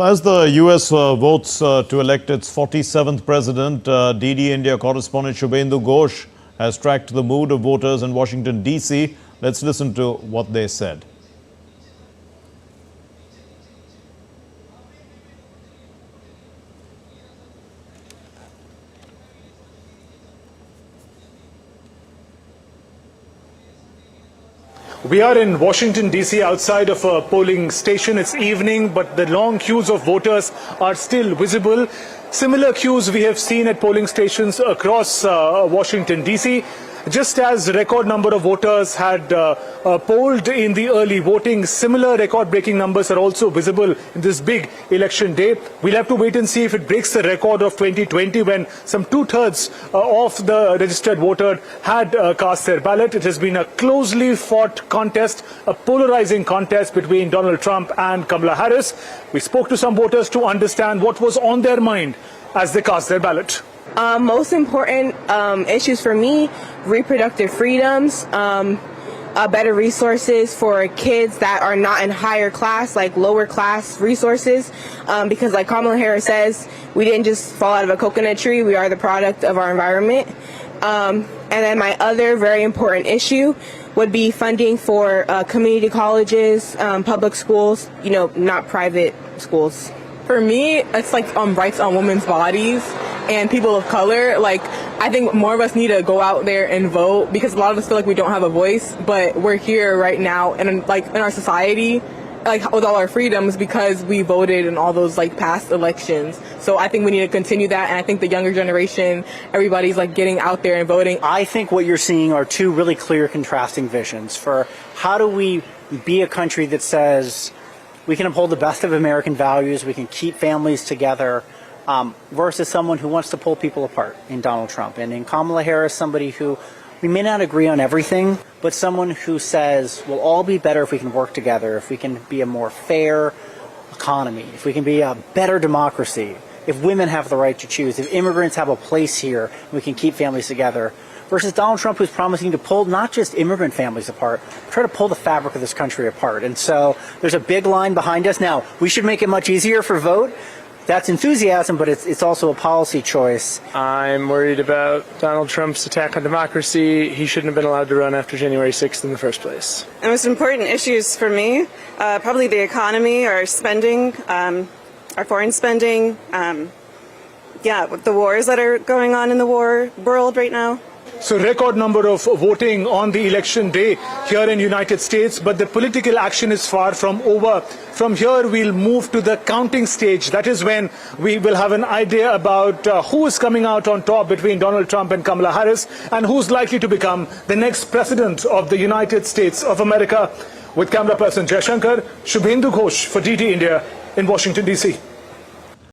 As the US votes to elect its 47th president, DD India correspondent Shubhendu Ghosh has tracked the mood of voters in Washington, D.C. Let's listen to what they said. We are in Washington, D.C. outside of a polling station. It's evening, but the long queues of voters are still visible. Similar queues we have seen at polling stations across Washington, D.C. Just as a record number of voters had polled in the early voting, similar record-breaking numbers are also visible in this big election day. We'll have to wait and see if it breaks the record of 2020 when some two-thirds of the registered voter had cast their ballot. It has been a closely fought contest, a polarizing contest between Donald Trump and Kamala Harris. We spoke to some voters to understand what was on their mind as they cast their ballot. Most important issues for me, reproductive freedoms, better resources for kids that are not in higher class, like lower class resources, because like Kamala Harris says, we didn't just fall out of a coconut tree, we are the product of our environment. And then my other very important issue would be funding for community colleges, public schools, not private schools. For me, it's like rights on women's bodies and people of color. Like, I think more of us need to go out there and vote because a lot of us feel like we don't have a voice, but we're here right now and like in our society, like with all our freedoms because we voted in all those like past elections. So I think we need to continue that, and I think the younger generation, everybody's like getting out there and voting. I think what you're seeing are two really clear contrasting visions for how do we be a country that says we can uphold the best of American values, we can keep families together, versus someone who wants to pull people apart in Donald Trump. And in Kamala Harris, somebody who we may not agree on everything, but someone who says we'll all be better if we can work together, if we can be a more fair economy, if we can be a better democracy, if women have the right to choose, if immigrants have a place here, we can keep families together. Versus Donald Trump, who's promising to pull not just immigrant families apart, try to pull the fabric of this country apart. And so there's a big line behind us. Now, we should make it much easier for vote. That's enthusiasm, but it's also a policy choice. I'm worried about Donald Trump's attack on democracy. He shouldn't have been allowed to run after January 6th in the first place. The most important issues for me, probably the economy, our spending, our foreign spending, the wars that are going on in the war world right now. So record number of voting on the election day here in United States, but the political action is far from over. From here, we'll move to the counting stage. That is when we will have an idea about who is coming out on top between Donald Trump and Kamala Harris and who's likely to become the next president of the United States of America. With camera person Jay Shankar, Shubhendu Ghosh for DD India in Washington, D.C.